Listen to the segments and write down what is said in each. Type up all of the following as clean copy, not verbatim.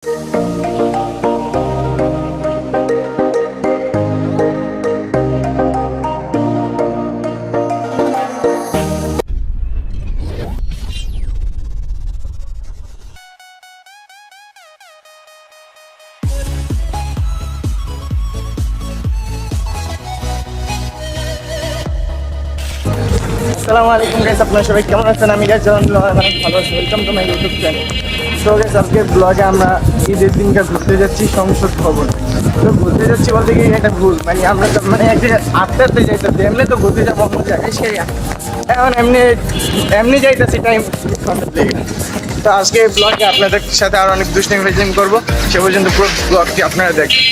আসসালামু আলাইকুম গাইস, আপনারা সবাই কেমন আছেন? আমি গাইস অনেক ভালো আছি। Welcome to my YouTube channel. তো গাইস আজকের ব্লগে আমরা ঈদের দিনকে ঘুরতে যাচ্ছি সংসদ ভবন। তো ঘুরতে যাচ্ছি বলতে গিয়ে একটা ভুল, মানে আমরা তো মানে এক জায়গায় আটটাতে যাইতেছি, এমনি তো ঘুরতে যাবো অন্য জায়গায়, সেই এখন এমনি যাইতেছি টাইম। তো আজকে ব্লগে আপনাদের সাথে আরো অনেক দুষ্টামি ফেজিং করবো, সে পর্যন্ত পুরো ব্লগটি আপনারা দেখেন।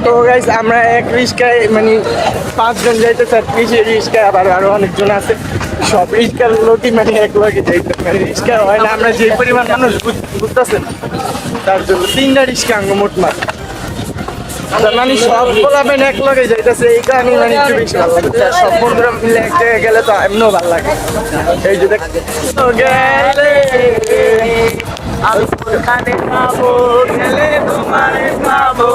তো গাইস আমরা এক রিস্কায় মানে 5 জন যাইতেছে, আর পিছিয়ে রিস্কায় আবার আরো অনেকজন আছে। সব রিস্কার লোকই মানে এক লগে যাইতে, মানে রিস্কা হয় না, আমরা যে পরিমাণ মানুষ ঘুরতেছেন তার জন্য 3টা রিস্কা আঙ্গ মোট মার, মানে সব বলাবেন এক লগে যাইতেছে, এই কারণে মানে একটু বেশি ভালো লাগছে। আর সব বন্ধুরা মিলে এক জায়গায় গেলে তো এমনিও ভালো লাগে। এই যে দেখতে গেলে খানে পাবো, গেলে তোমারে পাবো,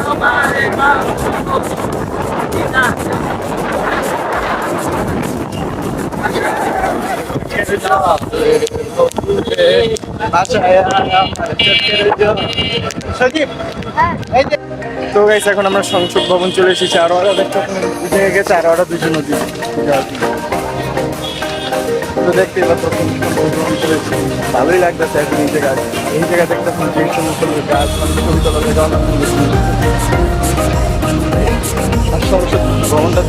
তোমারে পাবো। তো গাইস এখন আমরা সংসদ ভবন চলে এসেছি, আর ওরা দেখতে উঠে গেছে, আর ওরা দুজন নদী। তো দেখতে ভালোই লাগতেছে এখন এই জায়গা দেখতেছেন যে সমস্ত গাছ ছবি তোলা থেকে অনেক আর সংসদ ভবনটা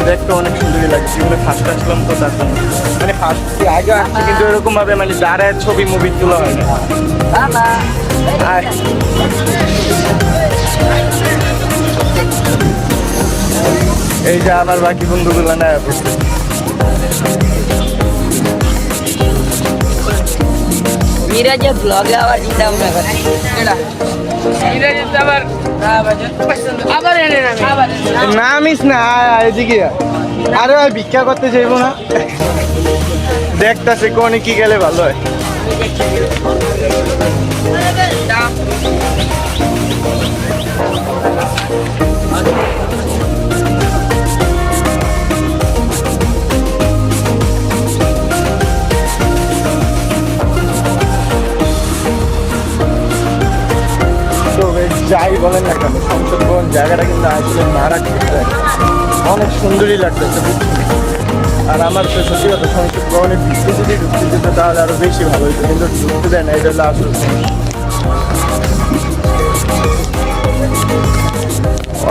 দেখতে অনেক সুন্দরই লাগে। জীবনে ফার্স্ট আসলাম তো তার জন্য, মানে ফার্স্ট আগে আসছে কিন্তু এরকম ভাবে মানে দাঁড়ায় ছবি মুভি তোলা হয় না। এই যে আমার বাকি বন্ধুগুলো না পড়ছে। মিরাজে ব্লগে আবার চিন্তা ভাবনা করে মিরাজে আবার আবার এনে নামিস না এদিকে, আরে ভাই ভিক্ষা করতে চাইবো না, দেখতেছে কোনে কি গেলে ভালো হয়। যাই বলেন না কেন, সংসদ ভবন জায়গাটা কিন্তু আসলে মারাত্মক, অনেক সুন্দরই লাগতেছে। আর আমার তো সত্যি কথা, সংসদ ভবনের ভিতরে যদি ঢুকতে যেত তাহলে আরো বেশি ভালো হতো, কিন্তু ঢুকতে দেয় না, এটা হলো আসল।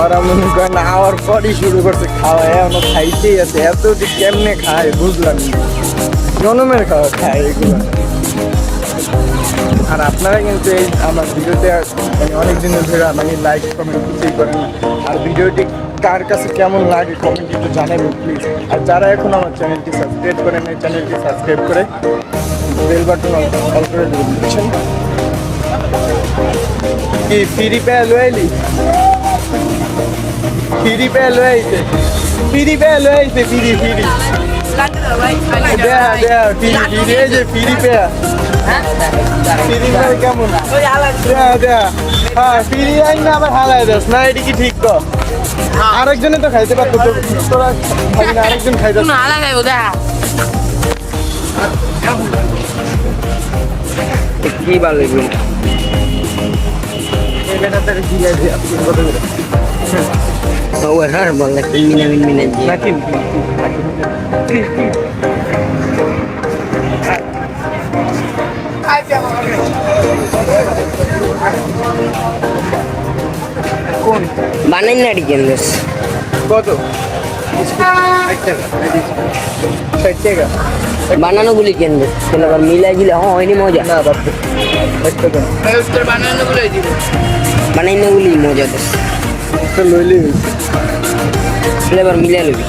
ওরা মনে করেন আওয়ার পরই শুরু করছে খাওয়া, এখনো খাইতেই আছে, এত যে কেমনে খায় বুঝলাম, জনমের খাওয়া খায় এগুলো। আর আপনারা কিন্তু এই আমার ভিডিওতে মানে অনেক দিনের ধরে মানে লাইক কমেন্ট কিছুই করেন না, আর ভিডিওটি কার কাছে কেমন লাগে কমেন্ট একটু জানাবেন প্লিজ। আর যারা এখন আমার চ্যানেলটি সাবস্ক্রাইব করেন, এই চ্যানেলটি সাবস্ক্রাইব করে বেল বাটন অল করে দেবেন, বুঝছেন? কি ফ্রি পেয়ে লইলি, ফ্রি পেয়ে লইছে, ফ্রি পেয়ে লইছে, ফ্রি ফ্রি দেয়া দেয়া ফ্রি ফ্রি, এই যে ফ্রি পেয়ে কেমন ফ্রি আইন না আবার হালাই দাস না, এটি কি ঠিক? তো আরেকজনে তো খাইতে পারতো, তোরা খাই না, আরেকজন খাইতে কি ভালো লাগবে বললে নাকি কোন বানাই না ডিজাইন কত? 60 টাকা বানানো গুলি কেনবে, আবার মিলাই দিলে হয়নি মজা না, বানাই না গুলি মজা দেশ লইলি এবার মিলাই লবি।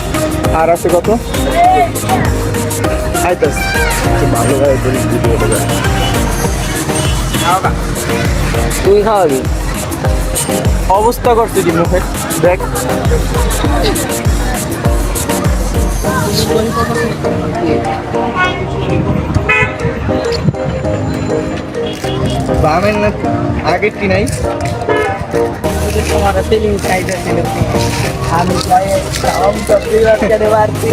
আর আছে কত? আইতাস ভালো ভাই তুই খাওয়াবি? অবস্থা করছে কি মুখে দেখ, বামের না আগেরটি নাই तुम्हारा फीलिंग साइड है हम जाए हम सब दिवस करे मारते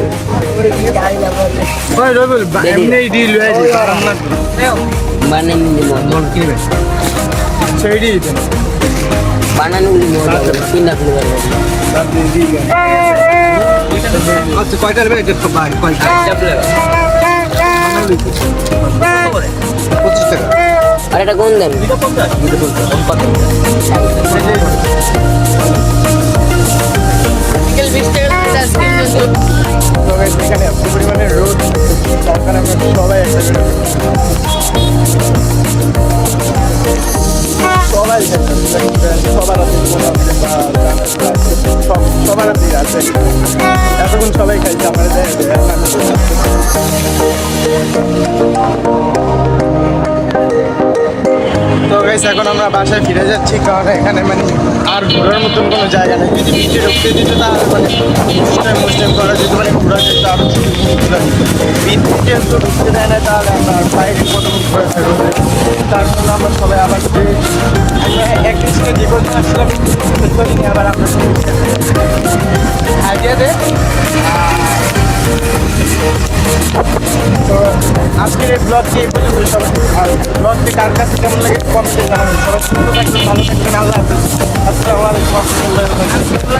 पूरे की आई लगा ওই রবিল এমনি ডিল হয়ে যায় কারণ না বানানি লোন কিনবে সেইডি দেন বানানি তিনটা ফ্লেভার আপনি দিবেন আচ্ছা কয়টার ব্যাগ এটা ভাই কয়টা ফ্লেভার 25 টাকা আর এটা কোন দেন তো guys, এখানে এত পরিমাণে রোদ তার কারণে আমরা সবাই একটা করে সবাই সবার হাতে কোনো আছে বা গানের আছে, সবার হাতেই আছে এতক্ষণ সবাই খাইছে আমার তো গাইস এখন আমরা বাসায় ফিরে যাচ্ছি কারণ এখানে মানে আর ঘোরার মতন কোনো জায়গা নেই যদি বিচে ঢুকতে দিত তাহলে মানে মুসলিম করা যেত মানে ঘোরা যেত আরো বিচে যেহেতু ঢুকতে দেয় না তাহলে আমরা বাইরে কত ঘুরে ফেরত তার জন্য আমরা সবাই আবার যে একদিন ছিল জীবন আসলাম আবার আমরা আইডিয়া দে তো আজকের এই ব্লগটি এই পর্যন্ত সবাই আর ব্লগটি কার কাছে কেমন লাগে কমেন্টে জানাবেন সবাই সুস্থ থাকবেন ভালো থাকবেন আল্লাহ হাফেজ আসসালামু আলাইকুম ওয়া রাহমাতুল্লাহি ওয়া বারাকাতুহু